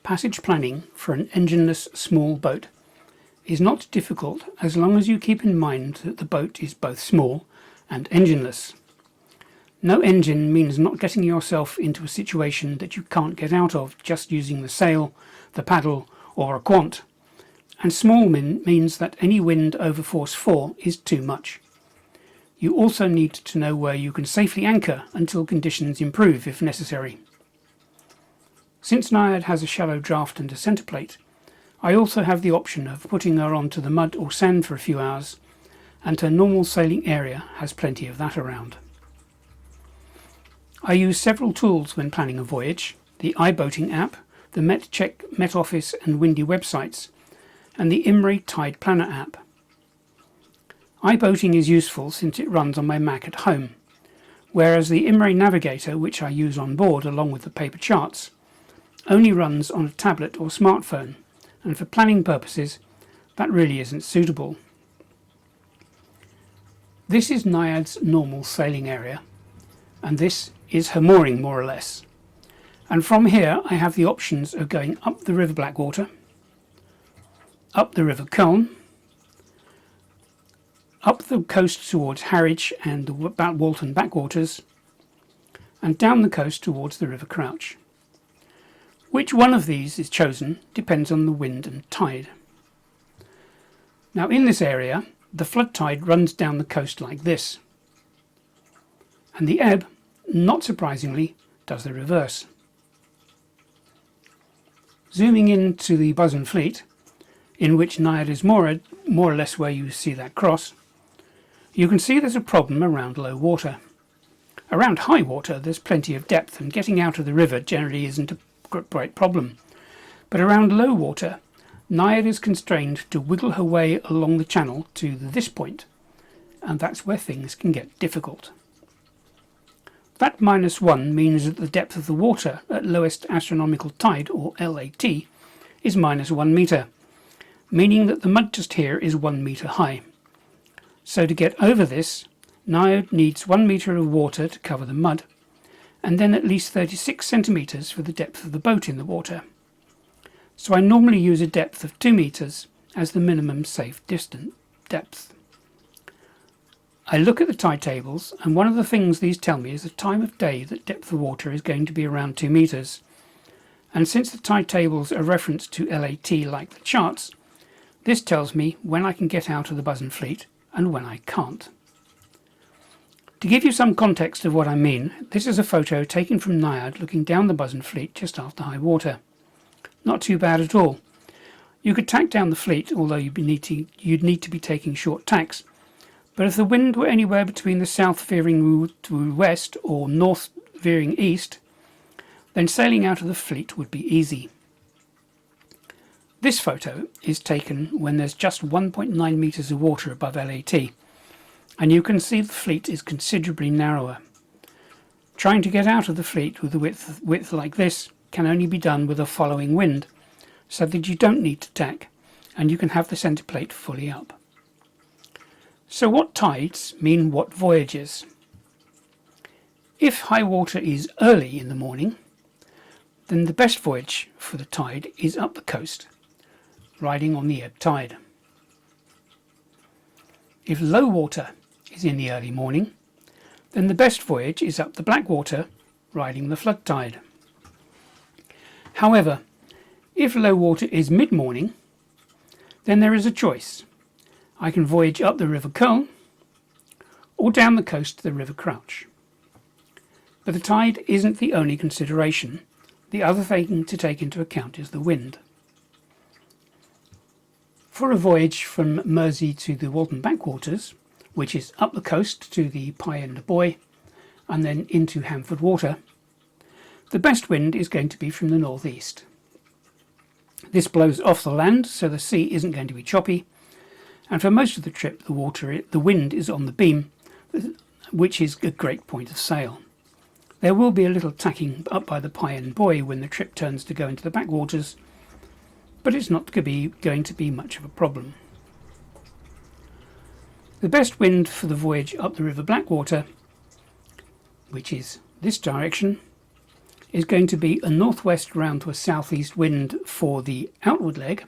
Passage planning for an engineless small boat is not difficult as long as you keep in mind that the boat is both small and engineless. No engine means not getting yourself into a situation that you can't get out of just using the sail, the paddle or a quant, and small means that any wind over force 4 is too much. You also need to know where you can safely anchor until conditions improve if necessary. Since Naiad has a shallow draft and a centre plate, I also have the option of putting her onto the mud or sand for a few hours, and her normal sailing area has plenty of that around. I use several tools when planning a voyage: the iBoating app, the MetCheck, Met Office and Windy websites, and the Imre Tide Planner app. iBoating is useful since it runs on my Mac at home, whereas the Imre Navigator, which I use on board along with the paper charts, only runs on a tablet or smartphone, and for planning purposes that really isn't suitable. This is Naiad's normal sailing area, and this is her mooring more or less. And from here I have the options of going up the River Blackwater, up the River Culm, up the coast towards Harwich and the Walton backwaters, and down the coast towards the River Crouch. Which one of these is chosen depends on the wind and tide. Now in this area, the flood tide runs down the coast like this, and the ebb, not surprisingly, does the reverse. Zooming into the Bosun Fleet, in which Naiad is moored, more or less where you see that cross, you can see there's a problem around low water. Around high water there's plenty of depth and getting out of the river generally isn't a great problem, but around low water Naiad is constrained to wiggle her way along the channel to this point, and that's where things can get difficult. That -1 means that the depth of the water at lowest astronomical tide, or LAT, is -1 metre, meaning that the mud just here is 1 metre high. So to get over this, Naiad needs 1 metre of water to cover the mud, and then at least 36 centimetres for the depth of the boat in the water. So I normally use a depth of 2 metres as the minimum safe depth. I look at the tide tables, and one of the things these tell me is the time of day that depth of water is going to be around 2 metres. And since the tide tables are referenced to LAT like the charts, this tells me when I can get out of the Bosun Fleet and when I can't. To give you some context of what I mean, this is a photo taken from Naiad looking down the Bosun Fleet just after high water. Not too bad at all. You could tack down the fleet, although you'd need to be taking short tacks, but if the wind were anywhere between the south veering to west or north veering east, then sailing out of the fleet would be easy. This photo is taken when there's just 1.9 metres of water above LAT, and you can see the fleet is considerably narrower. Trying to get out of the fleet with a width like this can only be done with a following wind, so that you don't need to tack, and you can have the centre plate fully up. So what tides mean what voyages? If high water is early in the morning, then the best voyage for the tide is up the coast, riding on the ebb tide. If low water is in the early morning, then the best voyage is up the Blackwater, riding the flood tide. However, if low water is mid-morning, then there is a choice. I can voyage up the River Culm or down the coast to the River Crouch. But the tide isn't the only consideration. The other thing to take into account is the wind. For a voyage from Mersey to the Walton backwaters, which is up the coast to the Pye and Boy and then into Hamford Water, the best wind is going to be from the northeast. This blows off the land, so the sea isn't going to be choppy, and for most of the trip the wind is on the beam, which is a great point of sail. There will be a little tacking up by the Pye and Boy when the trip turns to go into the backwaters, but it's not going to be much of a problem. The best wind for the voyage up the River Blackwater, which is this direction, is going to be a northwest round to a southeast wind for the outward leg,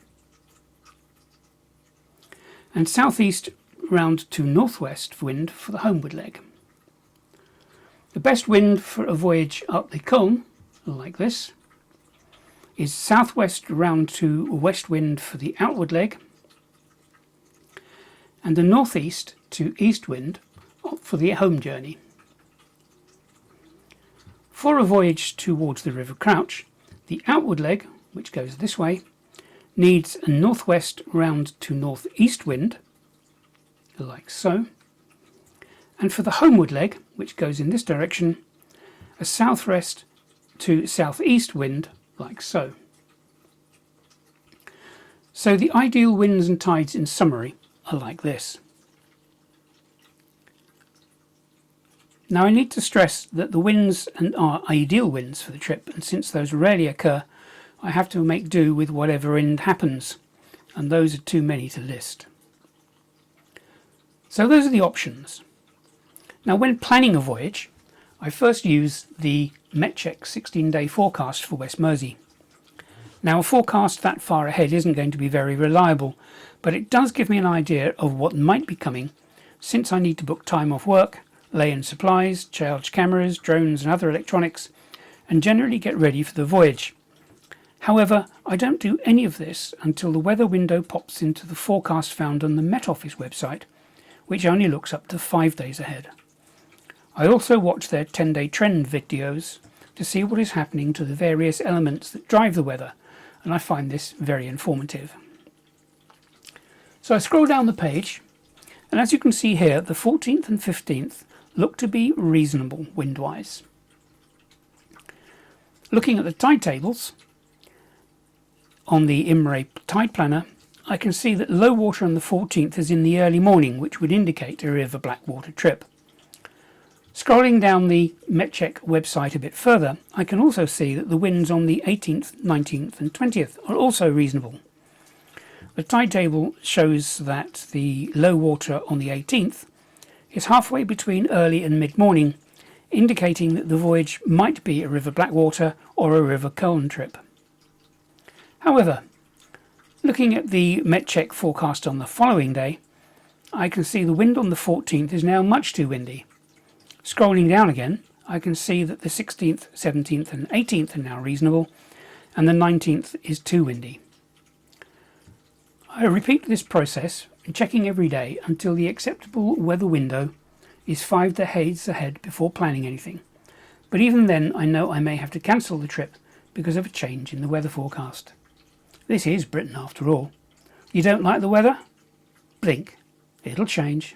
and southeast round to northwest wind for the homeward leg. The best wind for a voyage up the Colne, like this, is southwest round to west wind for the outward leg, and the northeast to east wind for the home journey. For a voyage towards the River Crouch, the outward leg, which goes this way, needs a northwest round to northeast wind, like so, and for the homeward leg, which goes in this direction, a southwest to southeast wind, like so. So the ideal winds and tides in summary are like this. Now I need to stress that the winds are ideal winds for the trip, and since those rarely occur, I have to make do with whatever wind happens, and those are too many to list. So those are the options. Now when planning a voyage, I first use the MetCheck 16-day forecast for West Mersey. Now a forecast that far ahead isn't going to be very reliable, but it does give me an idea of what might be coming, since I need to book time off work, lay in supplies, charge cameras, drones and other electronics, and generally get ready for the voyage. However, I don't do any of this until the weather window pops into the forecast found on the Met Office website, which only looks up to 5 days ahead. I also watch their 10-day trend videos to see what is happening to the various elements that drive the weather, and I find this very informative. So I scroll down the page, and as you can see here, the 14th and 15th look to be reasonable wind-wise. Looking at the tide tables on the IMRE tide planner, I can see that low water on the 14th is in the early morning, which would indicate a River Blackwater trip. Scrolling down the MetCheck website a bit further, I can also see that the winds on the 18th, 19th and 20th are also reasonable. The tide table shows that the low water on the 18th is halfway between early and mid-morning, indicating that the voyage might be a River Blackwater or a River Colne trip. However, looking at the MetCheck forecast on the following day, I can see the wind on the 14th is now much too windy. Scrolling down again, I can see that the 16th, 17th and 18th are now reasonable, and the 19th is too windy. I repeat this process, checking every day until the acceptable weather window is 5 days ahead before planning anything. But even then, I know I may have to cancel the trip because of a change in the weather forecast. This is Britain after all. You don't like the weather? Blink. It'll change.